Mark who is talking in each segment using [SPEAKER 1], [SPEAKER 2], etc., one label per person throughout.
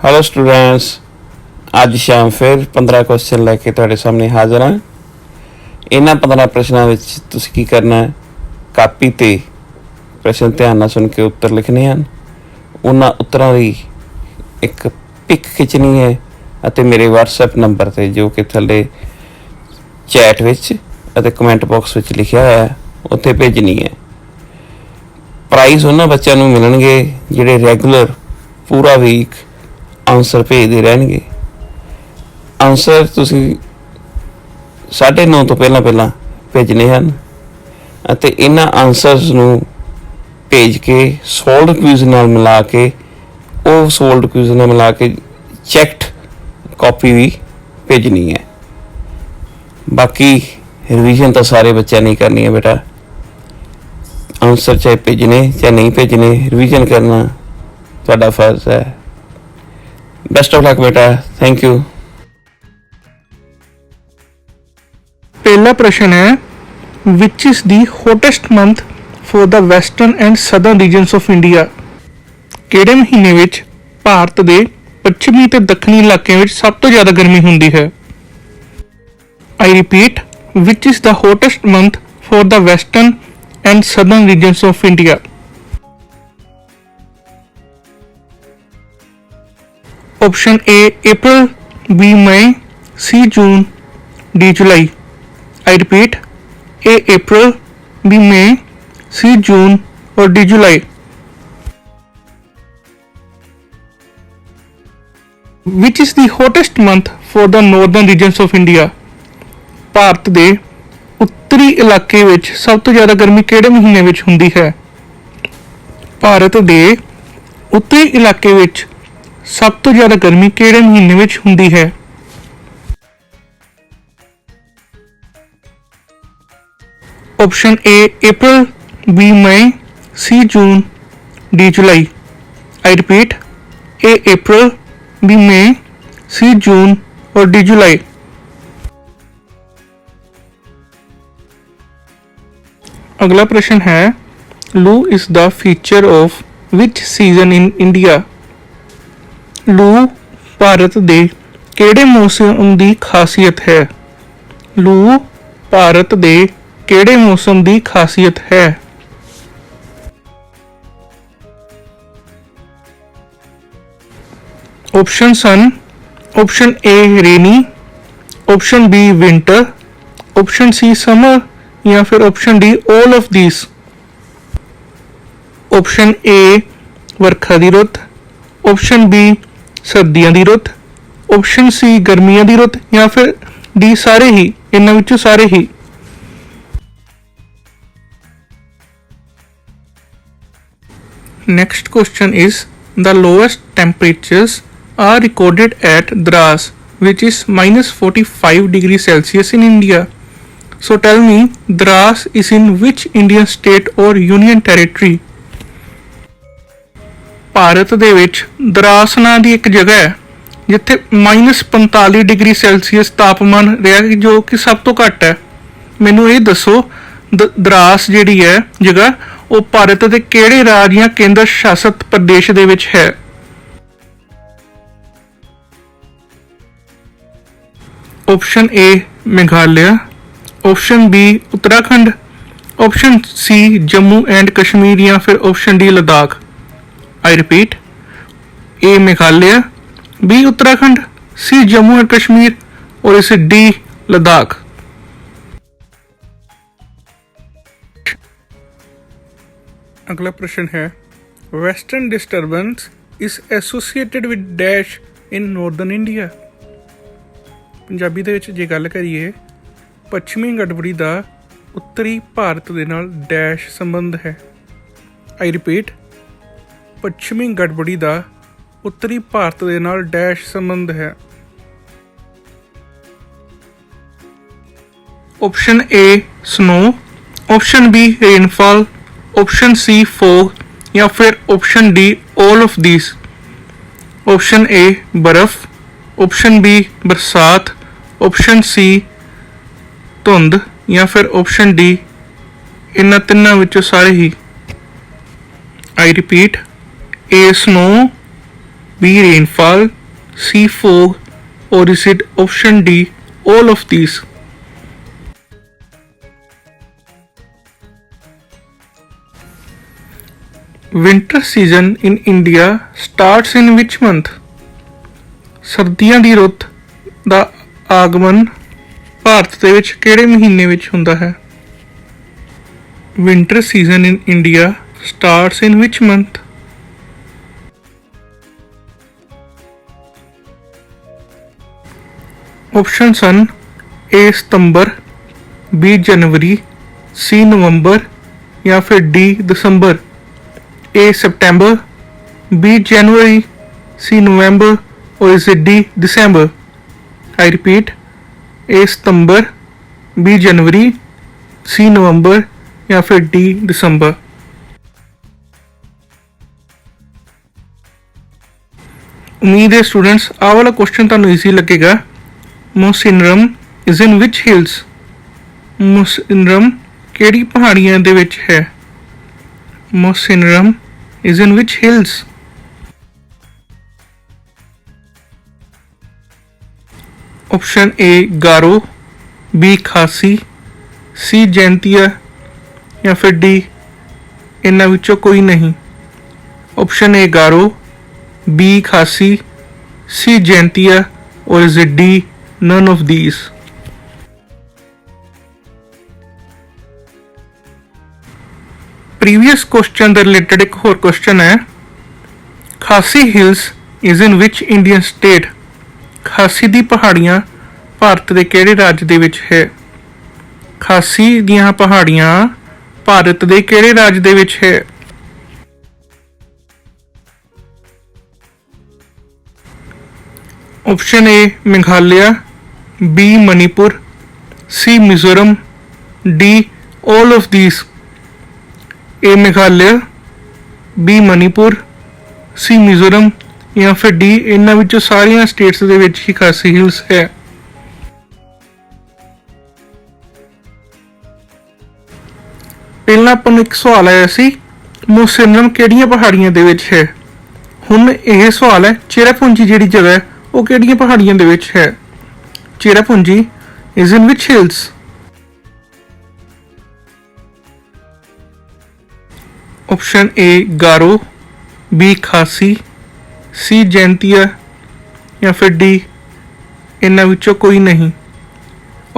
[SPEAKER 1] Hello students, ਅੱਜ ਸ਼ਾਮ ਫਿਰ 15 ਕੁਐਸਚਨ ਲੈ ਕੇ ਤੁਹਾਡੇ ਸਾਹਮਣੇ ਹਾਜ਼ਰ ਹਾਂ। ਇਹਨਾਂ 15 ਪ੍ਰਸ਼ਨਾਂ ਵਿੱਚ ਤੁਸੀਂ ਕੀ ਕਰਨਾ ਹੈ, ਕਾਪੀ ਤੇ ਪ੍ਰਸ਼ਨ ਧਿਆਨ ਨਾਲ ਸੁਣ ਕੇ ਉੱਤਰ ਲਿਖਣੇ ਹਨ। ਉਹਨਾਂ ਉੱਤਰਾਂ ਦੀ ਇੱਕ ਪਿਕ ਖਿੱਚਣੀ ਹੈ ਅਤੇ ਮੇਰੇ WhatsApp ਨੰਬਰ ਤੇ ਜੋ ਕਿ ਥੱਲੇ ਚੈਟ ਵਿੱਚ ਅਤੇ ਕਮੈਂਟ ਬਾਕਸ ਵਿੱਚ ਲਿਖਿਆ ਹੋਇਆ ਹੈ ਉੱਥੇ ਭੇਜਣੀ ਹੈ। ਪ੍ਰਾਈਜ਼ ਉਹਨਾਂ ਬੱਚਿਆਂ ਨੂੰ ਮਿਲਣਗੇ ਜਿਹੜੇ ਰੈਗੂਲਰ ਪੂਰਾ ਵੀਕ ਆਨਸਰ ਭੇਜਦੇ ਰਹਿਣਗੇ। ਆਨਸਰ ਤੁਸੀਂ 9:30 ਤੋਂ ਪਹਿਲਾਂ ਭੇਜਣੇ ਹਨ ਅਤੇ ਇਹਨਾਂ ਆਨਸਰਸ ਨੂੰ ਭੇਜ ਕੇ ਸੋਲਵਡ ਕੁਇਜ਼ ਨਾਲ ਮਿਲਾ ਕੇ ਚੈੱਕਡ ਕਾਪੀ ਵੀ ਭੇਜਣੀ ਹੈ। ਬਾਕੀ ਰਿਵੀਜ਼ਨ ਤਾਂ ਸਾਰੇ ਬੱਚਿਆਂ ਨੇ ਕਰਨੀ ਹੈ ਬੇਟਾ। ਆਨਸਰ ਚਾਹੇ ਭੇਜਣੇ ਚਾਹੇ ਨਹੀਂ ਭੇਜਣੇ, ਰਿਵੀਜ਼ਨ ਕਰਨਾ ਤੁਹਾਡਾ ਫਰਜ਼ ਹੈ। बेस्ट ऑफ लक बेटा, थैंक यू।
[SPEAKER 2] पहला प्रश्न है which is the hottest month for the western and southern regions of India. किहड़े महीने विच भारत दे पश्चिमी ते दक्षिणी इलाकिਆਂ ਵਿੱਚ ਸਭ ਤੋਂ ਜ਼ਿਆਦਾ ਗਰਮੀ ਹੁੰਦੀ ਹੈ। I repeat, which is the hottest month for the western and southern regions of India. Option A April, B May, C June, D July. I repeat, A April, B May, C June और D July. Which is the hottest month for the northern regions of India. Bharat दे उत्तरी इलाके विच सब तो ज़्यादा गर्मी किहड़े महीने विच हुंदी है। भारत दे उत्तरी इलाके विच सब तो ज़्यादा गर्मी किहड़े महीने विच हुंदी है। Option A April, B May, C June, D July. I repeat, A April, B May, C June और डी जुलाई। अगला प्रश्न है loo is the feature of which season in India. Loo Bharat दे किहड़े मौसम दी खासियत है। लू भारत दे किहड़े मौसम दी खासियत है। Option sun, option A rainy, option B winter, option C summer या फिर option D all of this. Option A वर्खा दी रुत, ऑप्शन बी सर्दियों की रुत, ऑप्शन सी गर्मियों की रुत या फिर डी सारे ही, इन्हां विचों सारे ही। Next question is the lowest temperatures are recorded at Dras which is -45 degree Celsius in India. So tell me Dras is in which Indian state और यूनियन टेरेटरी। ਭਾਰਤ ਦੇ ਵਿੱਚ ਦਰਾਸ ਨਾਂ ਦੀ ਇੱਕ ਜਗ੍ਹਾ ਹੈ ਜਿੱਥੇ -45 ਡਿਗਰੀ ਸੈਲਸੀਅਸ ਤਾਪਮਾਨ ਰਿਹਾ ਜੋ ਕਿ ਸਭ ਤੋਂ ਘੱਟ ਹੈ। ਮੈਨੂੰ ਇਹ ਦੱਸੋ ਦਰਾਸ ਜਿਹੜੀ ਹੈ ਜਗ੍ਹਾ ਉਹ ਭਾਰਤ ਦੇ ਕਿਹੜੇ ਰਾਜ ਜਾਂ ਕੇਂਦਰ ਸ਼ਾਸਿਤ ਪ੍ਰਦੇਸ਼ ਦੇ ਵਿੱਚ ਹੈ। Option A Meghalaya, option B Uttarakhand, option C Jammu and Kashmir या फिर option D Ladakh. I repeat, A Meghalaya, B Uttarakhand, C Jammu and Kashmir और इसे डी लद्दाख। अगला प्रश्न है western disturbance is associated with dash in northern India. Punjabi ਦੇ ਵਿੱਚ ਜੇ ਗੱਲ ਕਰੀਏ ਪੱਛਮੀ ਗੜਬੜੀ ਦਾ ਉੱਤਰੀ ਭਾਰਤ ਦੇ ਨਾਲ ਡੈਸ਼ ਸੰਬੰਧ ਹੈ। आई रिपीट, पश्चिमी गड़बड़ी का उत्तरी भारत के नाल डैश संबंध है। Option A snow, option B rainfall, option C fog या फिर option D all of this. Option A बर्फ, ऑप्शन बी बरसात, ऑप्शन सी धुंध या फिर ऑप्शन डी इन्हां तिन्नां विचों सारे ही। I repeat, A snow, B. Rainfall, C. Fog, or is it option D, all of these? Winter season in India starts in which month? ਸਰਦੀਆਂ ਦੀ ਰੁੱਤ ਦਾ ਆਗਮਨ ਭਾਰਤ ਦੇ ਵਿੱਚ ਕਿਹੜੇ ਮਹੀਨੇ ਵਿੱਚ ਹੁੰਦਾ ਹੈ? Winter season in India starts in which month? Options ਹਨ A September, B January, C ਨਵੰਬਰ ਜਾਂ ਫਿਰ D December. A September, B January, C November, or is it D December? I repeat, A September, B January, C November या फिर D December। उम्मीद है students आह वाला question ਤੁਹਾਨੂੰ easy ਲੱਗੇਗਾ। ਮੋਸਿਨਰਮ is in which Hills? ਮੋਸਿਨਰਮ ਕਿਹੜੀ ਪਹਾੜੀਆਂ ਦੇ ਵਿੱਚ ਹੈ? Mawsynram is in which hills? Option A Garo, B Khasi, C Jaintia या फिर डी इन्हां विचों कोई नहीं। Option A Garo, B Khasi, C Jaintia और is it D none of these? Previous question दे रिलेटेड एक होर क्वेश्चन है, Khasi hills is in which Indian state? Khasi ਦੀ ਪਹਾੜੀਆਂ ਭਾਰਤ ਦੇ ਕਿਹੜੇ ਰਾਜ ਦੇ ਵਿੱਚ ਹੈ? ਖਾਸੀ ਦੀਆਂ ਪਹਾੜੀਆਂ ਭਾਰਤ ਦੇ ਕਿਹੜੇ ਰਾਜ ਦੇ ਵਿੱਚ ਹੈ? Option A Meghalaya, B Manipur, C Mizoram, D all of these? A Meghalaya, B Manipur, C Mizoram ਜਾਂ ਫਿਰ ਡੀ ਇਹਨਾਂ ਵਿੱਚੋਂ ਸਾਰੀਆਂ ਸਟੇਟਸ ਦੇ ਵਿੱਚ ਹੀ ਖਾਸੀ ਹਿਲਸ ਹੈ? ਪਹਿਲਾਂ ਆਪਾਂ ਨੂੰ ਇੱਕ ਸਵਾਲ ਆਇਆ ਸੀ ਮੋਸਿਨਰਮ ਕਿਹੜੀਆਂ ਪਹਾੜੀਆਂ ਦੇ ਵਿੱਚ ਹੈ। ਹੁਣ ਇਹ ਸਵਾਲ ਹੈ ਚੇਰਾਪੂੰਜੀ ਜਿਹੜੀ ਜਗ੍ਹਾ ਹੈ ਉਹ ਕਿਹੜੀਆਂ ਪਹਾੜੀਆਂ ਦੇ ਵਿੱਚ ਹੈ? Cherrapunji is in which hills? Option A Garo, B Khasi, C Jaintia या फिर डी इन्हां विचों कोई नहीं।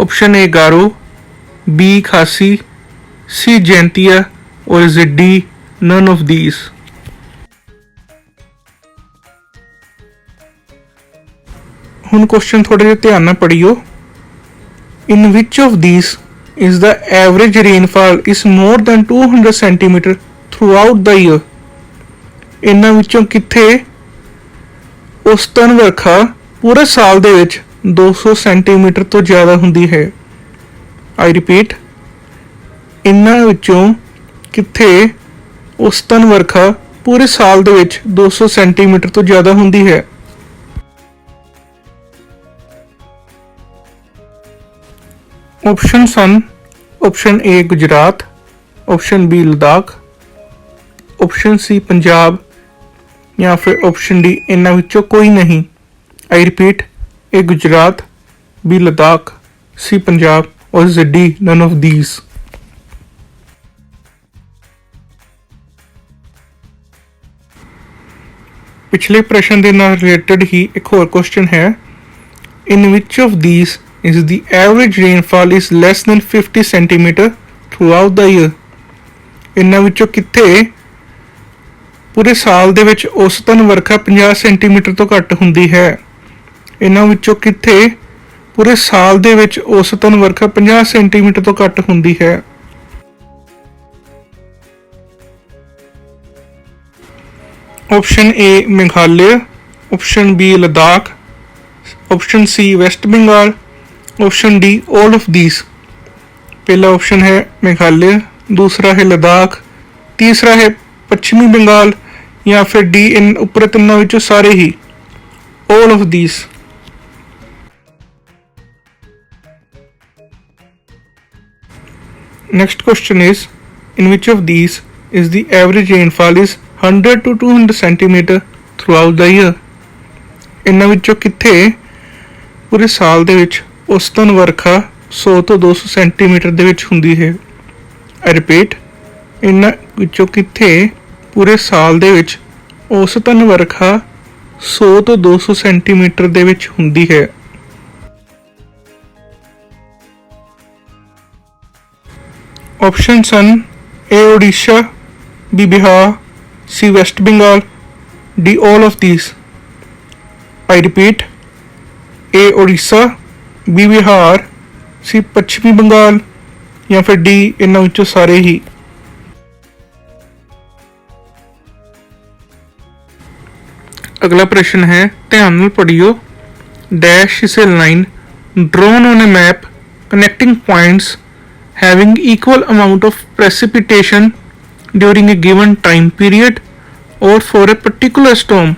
[SPEAKER 2] Option A Garo, B Khasi, C Jaintia और is it D none of these? हुण क्वेश्चन थोड़े जिहे ध्यान नाल पढ़ियो। In which of these is the average rainfall is more than 200 centimetre throughout the year? इन्हां विचों किथे औसतन वर्खा पूरे साल दे विच 200 सेंटीमीटर तो ज़्यादा हुंदी है? आई रिपीट, इन्हां विचों किथे औसतन वर्खा पूरे साल दे विच 200 सेंटीमीटर तो ज़्यादा हुंदी है? Option sun option A Gujarat, option B Ladakh, option C Punjab या फिर ऑप्शन डी इन्हां विचों कोई नहीं। I repeat, A Gujarat, B Ladakh, C Punjab or is D none of these? पिछले प्रश्न के नाल रिलेटेड ही एक और क्वेश्चन है, in which of these is the average rainfall is less than 50 centimetre throughout the year? इन्हां विचों किथे पूरे साल ਦੇ ਵਿੱਚ ਔਸਤਨ ਵਰਖਾ 50 ਸੈਂਟੀਮੀਟਰ ਤੋਂ ਘੱਟ ਹੁੰਦੀ ਹੈ? ਇਹਨਾਂ ਵਿੱਚੋਂ ਕਿੱਥੇ ਪੂਰੇ ਸਾਲ ਦੇ ਵਿੱਚ ਔਸਤਨ ਵਰਖਾ 50 ਸੈਂਟੀਮੀਟਰ ਤੋਂ ਘੱਟ ਹੁੰਦੀ ਹੈ? Option A Meghalaya, option B Ladakh, option C west Bengal, option D all of these. पहला ऑप्शन है मेघालय, दूसरा है लद्दाख, तीसरा है पश्चिमी बंगाल या फिर डी इन ऊपर तिन्ना विचों सारे ही, all of these. Next question is, in which of these is the average rainfall is 100 to 200 centimeter throughout the year? ਇਹਨਾਂ ਵਿੱਚੋਂ ਕਿੱਥੇ ਪੂਰੇ ਸਾਲ ਦੇ ਵਿੱਚ ਔਸਤਨ ਵਰਖਾ 100 ਤੋਂ 200 ਸੈਂਟੀਮੀਟਰ ਦੇ ਵਿੱਚ ਹੁੰਦੀ ਹੈ। ਆਈ ਰਿਪੀਟ, ਇਹਨਾਂ ਵਿੱਚੋਂ ਕਿੱਥੇ ਪੂਰੇ ਸਾਲ ਦੇ ਵਿੱਚ ਔਸਤਨ ਵਰਖਾ 100 ਤੋਂ 200 ਸੈਂਟੀਮੀਟਰ ਦੇ ਵਿੱਚ ਹੁੰਦੀ ਹੈ। ਆਪਸ਼ਨਸ ਹਨ A Odisha, B Bihar, C West Bengal, D all of these. I repeat, A Odisha, B Bihar, C ਪੱਛਮੀ ਬੰਗਾਲ ਜਾਂ ਫਿਰ D ਇਹਨਾਂ ਵਿੱਚੋਂ ਸਾਰੇ ਹੀ। ਅਗਲਾ ਪ੍ਰਸ਼ਨ ਹੈ, ਧਿਆਨ ਨਾਲ ਪੜ੍ਹਿਓ। Dash is a line drawn on a map connecting points having equal amount of precipitation during a given time period or for a particular storm.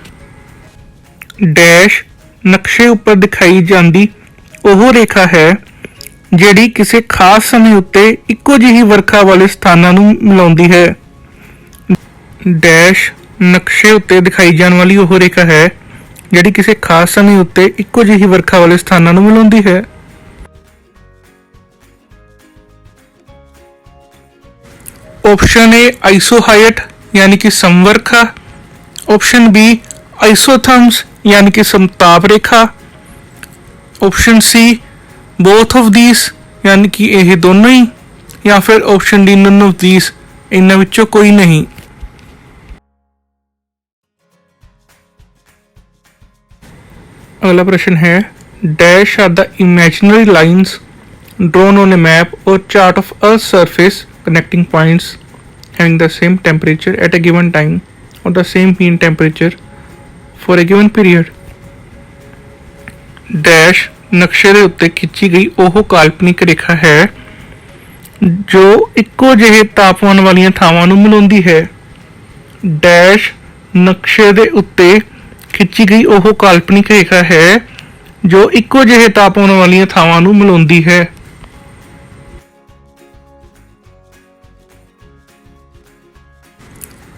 [SPEAKER 2] Dash ਨਕਸ਼ੇ ਉੱਪਰ ਦਿਖਾਈ ਜਾਂਦੀ ਉਹ ਰੇਖਾ ਹੈ ਜਿਹੜੀ ਕਿਸੇ ਖਾਸ ਸਮੇਂ ਉੱਤੇ ਇੱਕੋ ਜਿਹੀ ਵਰਖਾ ਵਾਲੇ ਸਥਾਨਾਂ ਨੂੰ ਮਿਲਾਉਂਦੀ ਹੈ। ਡੈਸ਼ ਨਕਸ਼ੇ ਉੱਤੇ ਦਿਖਾਈ ਜਾਣ ਵਾਲੀ ਉਹ ਰੇਖਾ ਹੈ ਜਿਹੜੀ ਕਿਸੇ ਖਾਸ ਸਮੇਂ ਉੱਤੇ ਇੱਕੋ ਜਿਹੀ ਵਰਖਾ ਵਾਲੇ ਸਥਾਨਾਂ ਨੂੰ ਮਿਲਾਉਂਦੀ ਹੈ। ऑप्शन ए आइसोहाइट यानी कि समवर्खा, ऑप्शन बी आइसोथर्म्स यानी कि समताप रेखा, option C both of these यानी कि यह दोनों ही, या फिर option D none of these इन्हां विचों कोई नहीं। अगला प्रश्न है, dash are the imaginary lines drawn on a map or chart of earth surface connecting points having the same temperature at a given time or the same mean temperature for a given period. Dash नक्शे ਦੇ ਉੱਤੇ ਖਿੱਚੀ ਗਈ ਉਹ ਕਾਲਪਨਿਕ ਰੇਖਾ ਹੈ ਜੋ ਇੱਕੋ ਜਿਹੇ ਤਾਪਮਾਨ ਵਾਲੀਆਂ ਥਾਵਾਂ ਨੂੰ ਮਿਲਾਉਂਦੀ ਹੈ। ਡੈਸ਼ ਨਕਸ਼ੇ ਦੇ ਉੱਤੇ ਖਿੱਚੀ ਗਈ ਉਹ ਕਾਲਪਨਿਕ ਰੇਖਾ ਹੈ ਜੋ ਇੱਕੋ ਜਿਹੇ ਤਾਪਮਾਨ ਵਾਲੀਆਂ ਥਾਵਾਂ ਨੂੰ ਮਿਲਾਉਂਦੀ ਹੈ।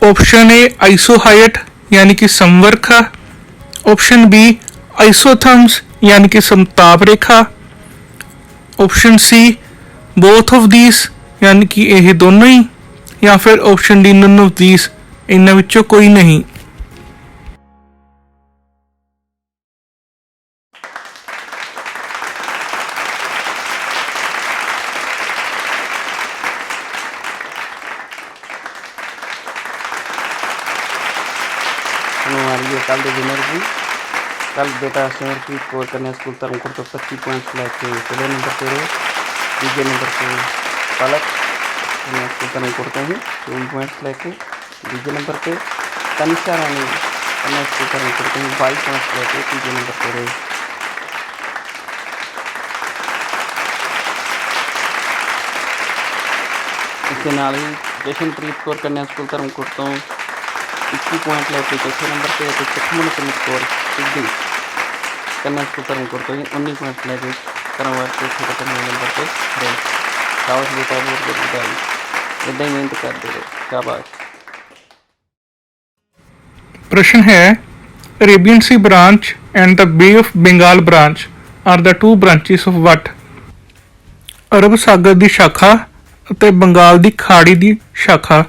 [SPEAKER 2] ऑप्शन ए आइसोहाइट यानी कि समवर्खा, ऑप्शन बी आइसोथर्म्स यानी कि समताप रेखा, option C both of these यानी कि यह दोनों ही, या फिर option D none of these इन्हां विचों कोई नहीं।
[SPEAKER 1] हमारी कल के विनर की कल बेटा सिमरप्रीत कौर कन्या स्कूल धर्मपुर तो 25 पॉइंट्स लैके पहले नंबर पर है, दूसरे नंबर पर पलक कन्या स्कूल धर्मपुर तो ही 24 पॉइंट्स लैके, दूसरे नंबर पर तनिषा रानी कन्या स्कूल धर्मपुर तो ही 22 पॉइंट्स लैके तीसरे नंबर पर है। इसके नाल ही जशनप्रीत कौर कन्या स्कूल धर्मपुर तो 21 पॉइंट लैके चौथे नंबर पर, तो चखमनप्रीत कौर सिद्धू कन्या स्कूल धर्मपुर तो 19 पॉइंट लैके धर्मवार के छठे नंबर पर है। शाबाश बेटा, बहुत बहुत बधाई, इदा ही मेहनत करते रहो, शाबाश।
[SPEAKER 2] प्रश्न है, Arabian Sea branch and the Bay of Bengal branch are the two branches of what? अरब सागर की शाखा ਅਤੇ ਬੰਗਾਲ ਦੀ ਖਾੜੀ ਦੀ ਸ਼ਾਖਾ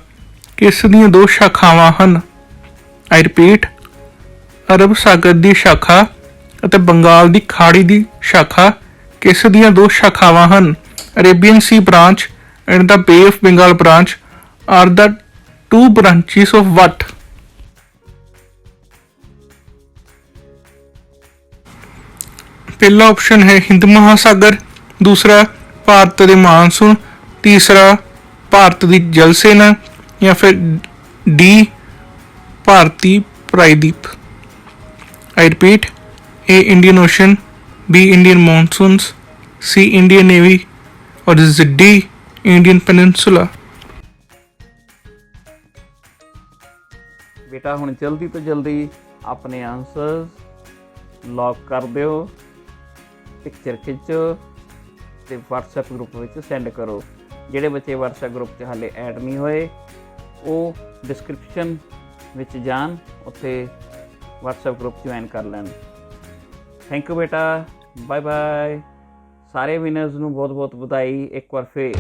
[SPEAKER 2] ਕਿਸ ਦੀਆਂ ਦੋ ਸ਼ਾਖਾਵਾਂ ਹਨ? ਆਈ ਰਿਪੀਟ, ਅਰਬ ਸਾਗਰ ਦੀ ਸ਼ਾਖਾ ਅਤੇ ਬੰਗਾਲ ਦੀ ਖਾੜੀ ਦੀ ਸ਼ਾਖਾ ਕਿਸ ਦੀਆਂ ਦੋ ਸ਼ਾਖਾਵਾਂ ਹਨ? Arabian Sea branch and the Bay of Bengal branch are the two branches of what? ਪਹਿਲਾ ਆਪਸ਼ਨ ਹੈ ਹਿੰਦ ਮਹਾਸਾਗਰ, ਦੂਸਰਾ ਭਾਰਤ ਦੇ ਮਾਨਸੂਨ, तीसरा भारत की जल सेना, या फिर डी भारती प्रायद्वीप। I repeat, A Indian ocean, B Indian monsoons, C Indian navy और डी इंडियन पेनिनसुला।
[SPEAKER 1] बेटा हुण जल्दी तो जल्दी अपने आंसर लॉक कर दो, पिक्चर खिंचो ते WhatsApp ग्रुप में सेंड करो। ਜਿਹੜੇ ਬੱਚੇ WhatsApp ਗਰੁੱਪ 'ਚ ਹਾਲੇ ਐਡ ਨਹੀਂ ਹੋਏ ਉਹ ਡਿਸਕ੍ਰਿਪਸ਼ਨ ਵਿੱਚ ਜਾਣ, ਉੱਥੇ WhatsApp ਗਰੁੱਪ ਜੁਆਇਨ ਕਰ ਲੈਣ। ਥੈਂਕ ਯੂ ਬੇਟਾ, ਬਾਏ ਬਾਏ। ਸਾਰੇ ਵਿਨਰਸ ਨੂੰ ਬਹੁਤ ਬਹੁਤ ਵਧਾਈ ਇੱਕ ਵਾਰ ਫੇਰ।